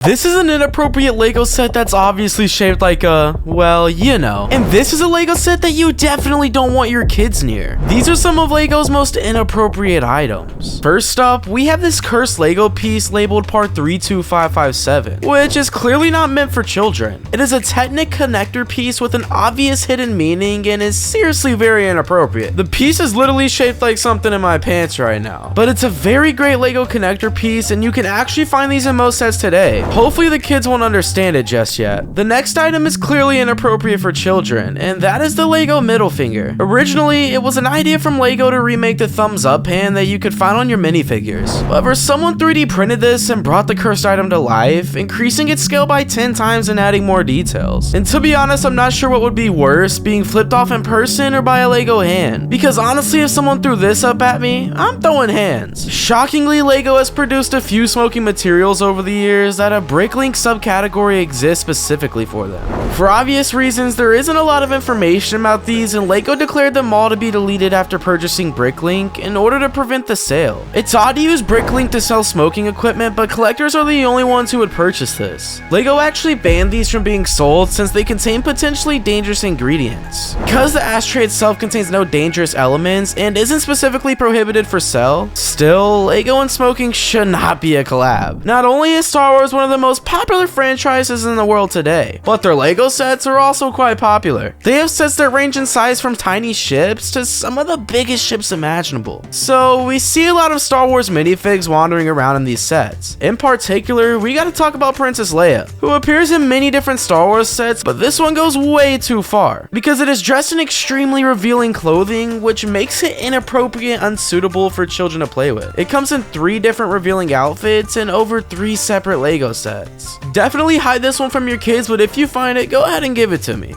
This is an inappropriate Lego set that's obviously shaped like a, well, you know. And this is a Lego set that you definitely don't want your kids near. These are some of Lego's most inappropriate items. First up, we have this cursed Lego piece labeled part 32557, which is clearly not meant for children. It is a Technic connector piece with an obvious hidden meaning and is seriously very inappropriate. The piece is literally shaped like something in my pants right now. But it's a very great Lego connector piece and you can actually find these in most sets today. Hopefully the kids won't understand it just yet. The next item is clearly inappropriate for children, and that is the Lego middle finger. Originally, it was an idea from Lego to remake the thumbs up hand that you could find on your minifigures. However, someone 3D printed this and brought the cursed item to life, increasing its scale by 10 times and adding more details. And to be honest, I'm not sure what would be worse, being flipped off in person or by a Lego hand. Because honestly, if someone threw this up at me, I'm throwing hands. Shockingly, Lego has produced a few smoking materials over the years that a Bricklink subcategory exists specifically for them. For obvious reasons, there isn't a lot of information about these, and Lego declared them all to be deleted after purchasing Bricklink in order to prevent the sale. It's odd to use Bricklink to sell smoking equipment, but collectors are the only ones who would purchase this. Lego actually banned these from being sold since they contain potentially dangerous ingredients. Because the ashtray itself contains no dangerous elements and isn't specifically prohibited for sale, still, Lego and smoking should not be a collab. Not only is Star Wars one of the most popular franchises in the world today, but their Lego sets are also quite popular. They have sets that range in size from tiny ships to some of the biggest ships imaginable. So we see a lot of Star Wars minifigs wandering around in these sets. In particular, we gotta talk about Princess Leia, who appears in many different Star Wars sets, but this one goes way too far, because it is dressed in extremely revealing clothing, which makes it inappropriate and unsuitable for children to play with. It comes in 3 different revealing outfits and over 3 separate Lego sets. Definitely hide this one from your kids, but if you find it, go ahead and give it to me.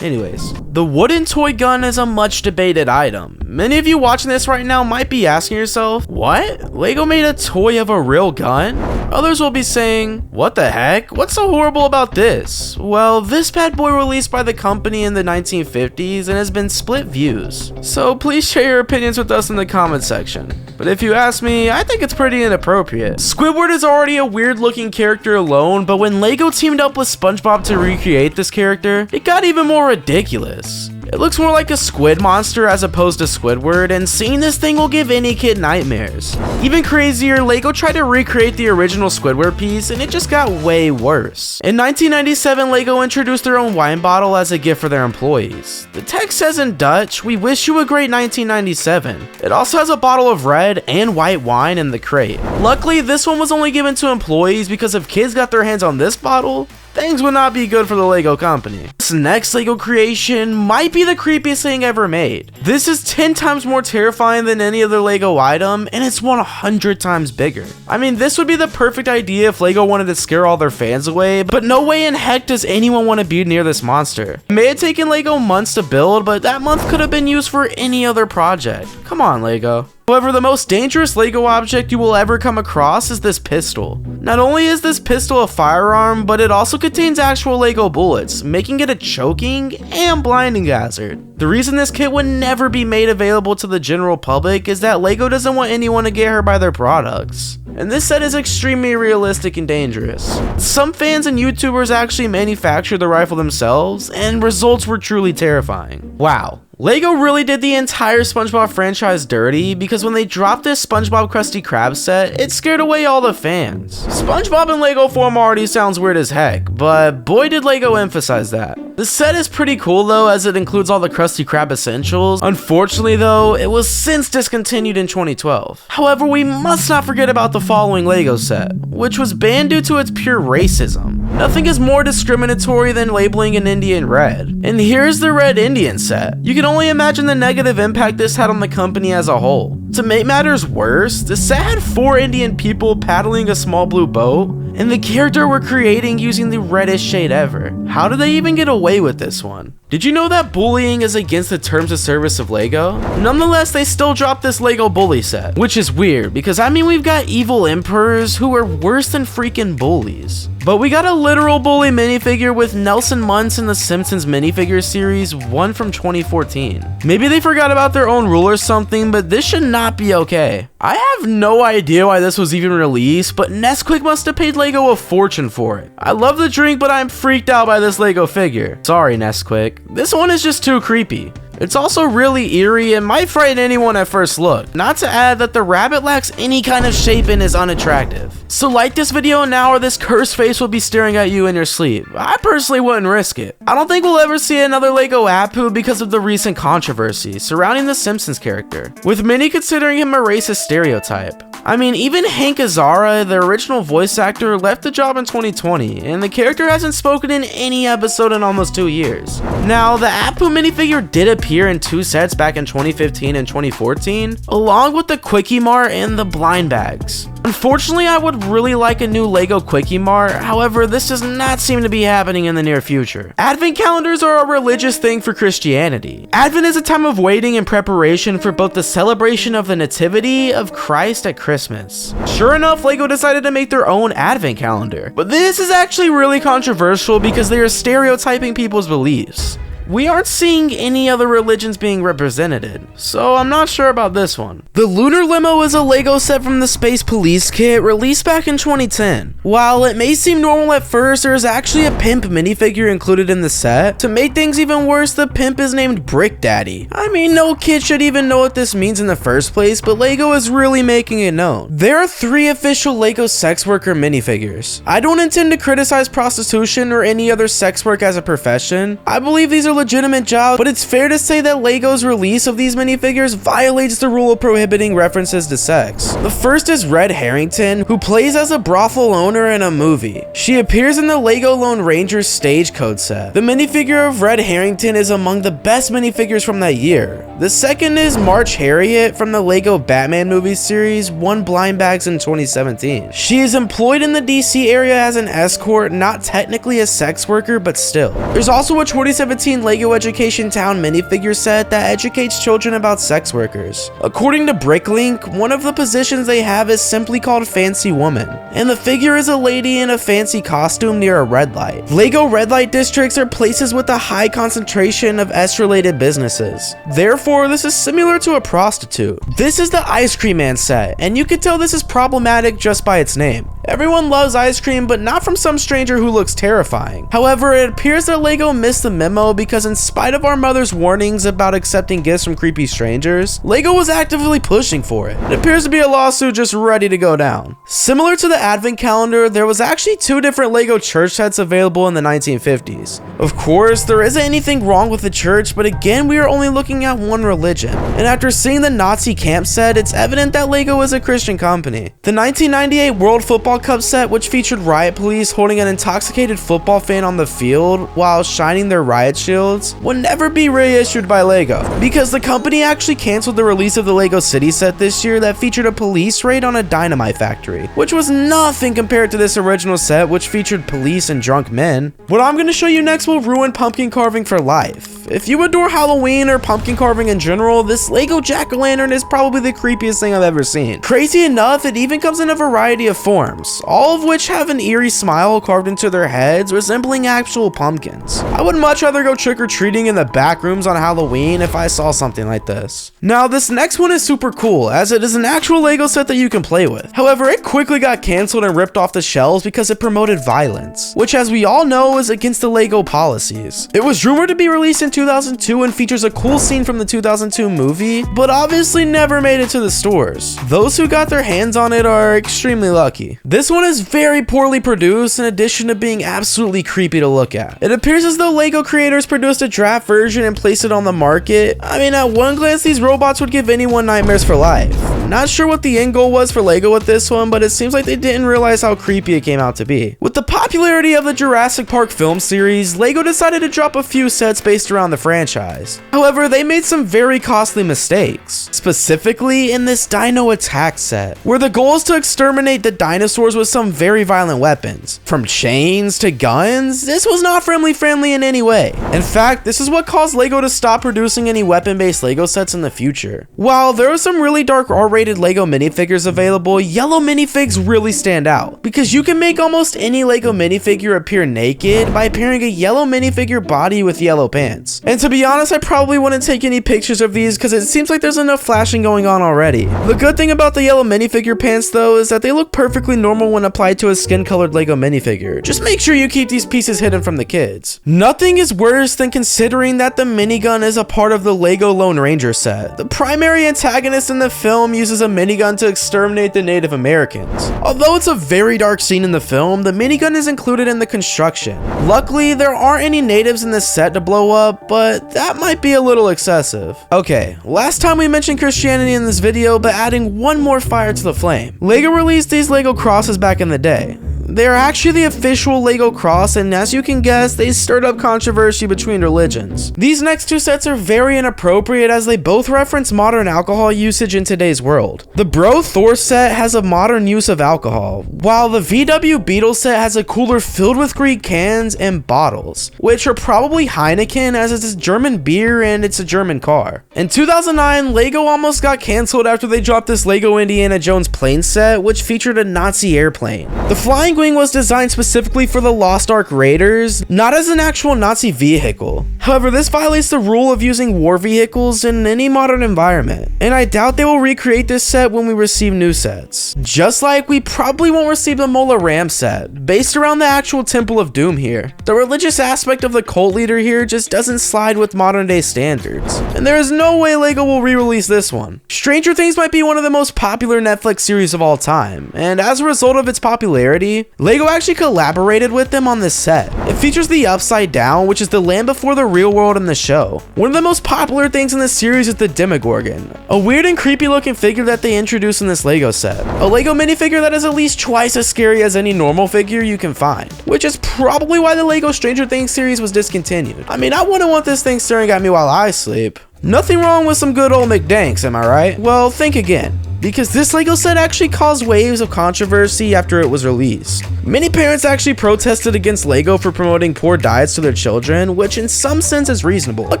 Anyways, the wooden toy gun is a much debated item. Many of you watching this right now might be asking yourself, what? Lego made a toy of a real gun? Others will be saying, what the heck? What's so horrible about this? Well, this bad boy released by the company in the 1950s and has been split views. So please share your opinions with us in the comment section. But if you ask me, I think it's pretty inappropriate. Squidward is already a weird looking character alone, but when Lego teamed up with SpongeBob to recreate this character, it got even more ridiculous. It looks more like a squid monster as opposed to Squidward, and seeing this thing will give any kid nightmares. Even crazier, Lego tried to recreate the original Squidward piece and it just got way worse. In 1997, Lego introduced their own wine bottle as a gift for their employees. The text says in Dutch, "We wish you a great 1997. It also has a bottle of red and white wine in the crate. Luckily, this one was only given to employees because if kids got their hands on this bottle, things would not be good for the Lego company. This next Lego creation might be the creepiest thing ever made. This is 10 times more terrifying than any other Lego item, and it's 100 times bigger. I mean, this would be the perfect idea if Lego wanted to scare all their fans away, but no way in heck does anyone want to be near this monster. It may have taken Lego months to build, but that month could have been used for any other project. Come on, Lego. However, the most dangerous Lego object you will ever come across is this pistol. Not only is this pistol a firearm, but it also contains actual Lego bullets, making it a choking and blinding hazard. The reason this kit would never be made available to the general public is that Lego doesn't want anyone to get hurt by their products. And this set is extremely realistic and dangerous. Some fans and YouTubers actually manufactured the rifle themselves, and results were truly terrifying. Wow. Lego really did the entire SpongeBob franchise dirty, because when they dropped this SpongeBob Krusty Krab set, it scared away all the fans. SpongeBob in Lego form already sounds weird as heck, but boy did Lego emphasize that. The set is pretty cool though, as it includes all the Krusty Krab essentials. Unfortunately though, it was since discontinued in 2012. However, we must not forget about the following Lego set, which was banned due to its pure racism. Nothing is more discriminatory than labeling an Indian red. And here's the Red Indian set. You can only imagine the negative impact this had on the company as a whole. To make matters worse, the set had 4 Indian people paddling a small blue boat, and the character we're creating using the reddest shade ever. How did they even get away with this one? Did you know that bullying is against the terms of service of LEGO? Nonetheless, they still dropped this LEGO bully set, which is weird because I mean we've got evil emperors who are worse than freaking bullies. But we got a literal bully minifigure with Nelson Muntz in the Simpsons minifigure series, one from 2014. Maybe they forgot about their own rule or something, but this should not be okay. I have no idea why this was even released, but Nesquik must have paid LEGO a fortune for it. I love the drink, but I'm freaked out by this LEGO figure. Sorry, Nesquik. This one is just too creepy. It's also really eerie and might frighten anyone at first look. Not to add that the rabbit lacks any kind of shape and is unattractive. So like this video now or this cursed face will be staring at you in your sleep. I personally wouldn't risk it. I don't think we'll ever see another LEGO Appu because of the recent controversy surrounding the Simpsons character, with many considering him a racist stereotype. I mean, even Hank Azaria, the original voice actor, left the job in 2020, and the character hasn't spoken in any episode in almost 2 years. Now, the Appu minifigure did appear in 2 sets back in 2015 and 2014, along with the Quickie Mart and the blind bags. Unfortunately, I would really like a new LEGO Quickie Mart, however, this does not seem to be happening in the near future. Advent calendars are a religious thing for Christianity. Advent is a time of waiting and preparation for both the celebration of the Nativity of Christ at Christmas. Sure enough, LEGO decided to make their own Advent calendar, but this is actually really controversial because they are stereotyping people's beliefs. We aren't seeing any other religions being represented, so I'm not sure about this one. The Lunar Limo is a LEGO set from the Space Police kit released back in 2010. While it may seem normal at first, there is actually a pimp minifigure included in the set. To make things even worse, the pimp is named Brick Daddy. I mean, no kid should even know what this means in the first place, but LEGO is really making it known. There are 3 official LEGO sex worker minifigures. I don't intend to criticize prostitution or any other sex work as a profession. I believe these are legitimate jobs, but it's fair to say that LEGO's release of these minifigures violates the rule of prohibiting references to sex. The first is Red Harrington, who plays as a brothel owner in a movie. She appears in the LEGO Lone Rangers Stagecoach set. The minifigure of Red Harrington is among the best minifigures from that year. The second is March Harriet from the LEGO Batman movie series, won blind bags in 2017. She is employed in the DC area as an escort, not technically a sex worker, but still. There's also a 2017 LEGO Education Town minifigure set that educates children about sex workers. According to Bricklink, one of the positions they have is simply called Fancy Woman, and the figure is a lady in a fancy costume near a red light. LEGO red light districts are places with a high concentration of S-related businesses. Therefore, this is similar to a prostitute. This is the Ice Cream Man set, and you can tell this is problematic just by its name. Everyone loves ice cream, but not from some stranger who looks terrifying. However, it appears that LEGO missed the memo because in spite of our mother's warnings about accepting gifts from creepy strangers, LEGO was actively pushing for it. It appears to be a lawsuit just ready to go down. Similar to the Advent calendar, there was actually 2 different LEGO church sets available in the 1950s. Of course, there isn't anything wrong with the church, but again, we are only looking at one religion. And after seeing the Nazi camp set, it's evident that LEGO is a Christian company. The 1998 World Football Cup set, which featured riot police holding an intoxicated football fan on the field while shining their riot shields, would never be reissued by LEGO because the company actually canceled the release of the LEGO City set this year that featured a police raid on a dynamite factory, which was nothing compared to this original set which featured police and drunk men. What I'm going to show you next will ruin pumpkin carving for life. If you adore Halloween or pumpkin carving in general, this LEGO jack-o'-lantern is probably the creepiest thing I've ever seen. Crazy enough, it even comes in a variety of forms, all of which have an eerie smile carved into their heads resembling actual pumpkins. I would much rather go trick-or-treating in the back rooms on Halloween if I saw something like this. Now, this next one is super cool as it is an actual LEGO set that you can play with. However, it quickly got canceled and ripped off the shelves because it promoted violence, which as we all know is against the LEGO policies. It was rumored to be released in 2002 and features a cool scene from the 2002 movie, but obviously never made it to the stores. Those who got their hands on it are extremely lucky. This one is very poorly produced in addition to being absolutely creepy to look at. It appears as though LEGO creators produced a draft version and placed it on the market. I mean, at one glance, these robots would give anyone nightmares for life. Not sure what the end goal was for LEGO with this one, but it seems like they didn't realize how creepy it came out to be. With the popularity of the Jurassic Park film series, LEGO decided to drop a few sets based around the franchise. However, they made some very costly mistakes, specifically in this Dino Attack set, where the goal is to exterminate the dinosaurs with some very violent weapons. From chains to guns, this was not friendly in any way. In fact, this is what caused LEGO to stop producing any weapon-based LEGO sets in the future. While there are some really dark R-rated LEGO minifigures available, yellow minifigs really stand out, because you can make almost any LEGO minifigure appear naked by pairing a yellow minifigure body with yellow pants. And to be honest, I probably wouldn't take any pictures of these because it seems like there's enough flashing going on already. The good thing about the yellow minifigure pants though is that they look perfectly normal when applied to a skin-colored LEGO minifigure. Just make sure you keep these pieces hidden from the kids. Nothing is worse than considering that the minigun is a part of the LEGO Lone Ranger set. The primary antagonist in the film uses a minigun to exterminate the Native Americans. Although it's a very dark scene in the film, the minigun is included in the construction. Luckily, there aren't any natives in this set to blow up, but that might be a little excessive. Okay, last time we mentioned Christianity in this video, but adding one more fire to the flame. LEGO released these LEGO crosses back in the day. They are actually the official LEGO cross, and as you can guess, they stirred up controversy between religions. These next two sets are very inappropriate as they both reference modern alcohol usage in today's world. The Bro Thor set has a modern use of alcohol, while the VW Beetle set has a cooler filled with Greek cans and bottles, which are probably Heineken as it's a German beer and it's a German car. In 2009, LEGO almost got cancelled after they dropped this LEGO Indiana Jones plane set, which featured a Nazi airplane. The flying wing was designed specifically for the Lost Ark Raiders, not as an actual Nazi vehicle. However, this violates the rule of using war vehicles in any modern environment, and I doubt they will recreate this set when we receive new sets. Just like we probably won't receive the Mola Ram set, based around the actual Temple of Doom here. The religious aspect of the cult leader here just doesn't slide with modern day standards, and there is no way LEGO will re-release this one. Stranger Things might be one of the most popular Netflix series of all time, and as a result of its popularity, LEGO actually collaborated with them on this set. It features the Upside Down, which is the land before the real world in the show. One of the most popular things in this series is the Demogorgon, a weird and creepy looking figure that they introduced in this LEGO set. A LEGO minifigure that is at least twice as scary as any normal figure you can find, which is probably why the LEGO Stranger Things series was discontinued. I mean, I wouldn't want this thing staring at me while I sleep. Nothing wrong with some good old McDanks, am I right? Well, think again, because this LEGO set actually caused waves of controversy after it was released. Many parents actually protested against LEGO for promoting poor diets to their children, which in some sense is reasonable. But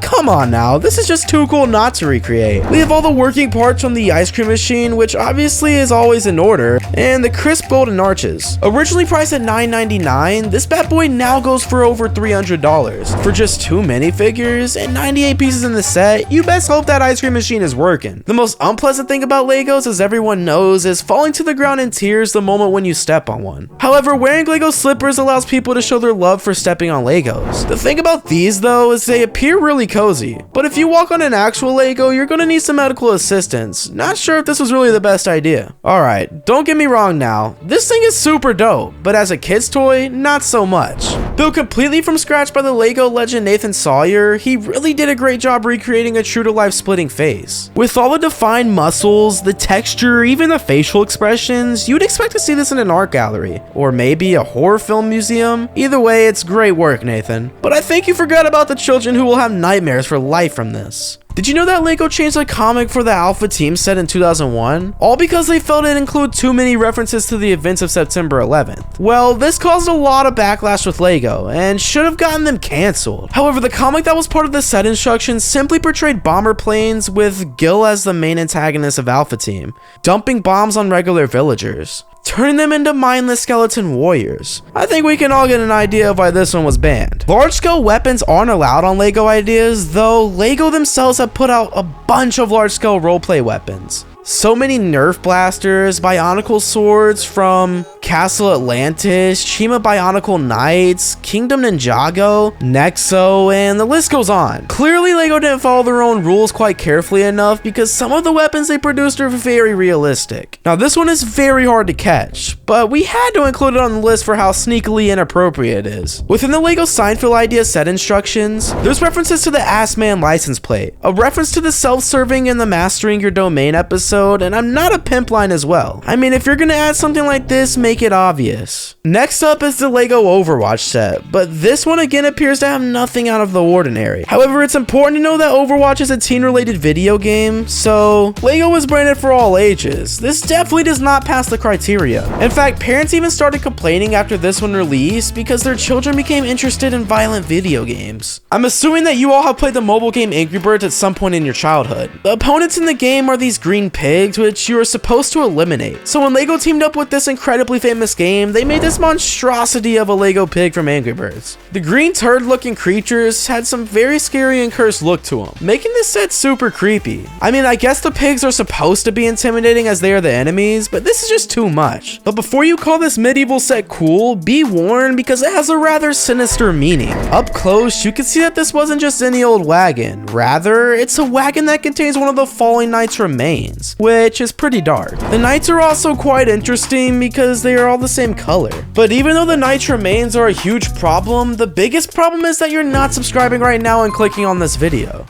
come on now, this is just too cool not to recreate. We have all the working parts from the ice cream machine, which obviously is always in order, and the crisp golden arches. Originally priced at $9.99, this bad boy now goes for over $300. For just 2 minifigures and 98 pieces in the set, you best hope that ice cream machine is working. The most unpleasant thing about LEGOs, as everyone knows, is falling to the ground in tears the moment when you step on one. However, wearing LEGO slippers allows people to show their love for stepping on LEGOs. The thing about these though is they appear really cozy, but if you walk on an actual LEGO, you're gonna need some medical assistance. Not sure if this was really the best idea. Alright, don't get me wrong now, this thing is super dope, but as a kid's toy, not so much. Built completely from scratch by the LEGO legend Nathan Sawyer, he really did a great job recreating a true-to-life splitting face. With all the defined muscles, the texture, even the facial expressions, you'd expect to see this in an art gallery, or maybe a horror film museum. Either way, it's great work, Nathan. But I think you forgot about the children who will have nightmares for life from this. Did you know that LEGO changed the comic for the Alpha Team set in 2001? All because they felt it included too many references to the events of September 11th. Well, this caused a lot of backlash with LEGO, and should have gotten them cancelled. However, the comic that was part of the set instructions simply portrayed bomber planes with Gil as the main antagonist of Alpha Team, dumping bombs on regular villagers, turning them into mindless skeleton warriors. I think we can all get an idea of why this one was banned. Large-scale weapons aren't allowed on LEGO Ideas, though LEGO themselves have put out a bunch of large-scale roleplay weapons. So many Nerf blasters, Bionicle swords from Castle Atlantis, Chima Bionicle Knights, Kingdom Ninjago, Nexo, and the list goes on. Clearly LEGO didn't follow their own rules quite carefully enough because some of the weapons they produced are very realistic. Now this one is very hard to catch, but we had to include it on the list for how sneakily inappropriate it is. Within the LEGO Seinfeld Idea set instructions, there's references to the Ass Man license plate, a reference to the self-serving and the mastering your domain episode, episode, and I'm not a pimp line as well. I mean, if you're gonna add something like this, make it obvious. Next up is the LEGO Overwatch set, but this one again appears to have nothing out of the ordinary. However, it's important to know that Overwatch is a teen-related video game, so LEGO is branded for all ages. This definitely does not pass the criteria. In fact, parents even started complaining after this one released because their children became interested in violent video games. I'm assuming that you all have played the mobile game Angry Birds at some point in your childhood. The opponents in the game are these green pigs, which you are supposed to eliminate. So when LEGO teamed up with this incredibly famous game, they made this monstrosity of a LEGO pig from Angry Birds. The green turd looking creatures had some very scary and cursed look to them, making this set super creepy. I mean, I guess the pigs are supposed to be intimidating as they are the enemies, but this is just too much. But before you call this medieval set cool, be warned because it has a rather sinister meaning. Up close, you can see that this wasn't just any old wagon. Rather, it's a wagon that contains one of the fallen knights' remains, which is pretty dark. The knights are also quite interesting because they are all the same color. But even though the knights' remains are a huge problem, the biggest problem is that you're not subscribing right now and clicking on this video.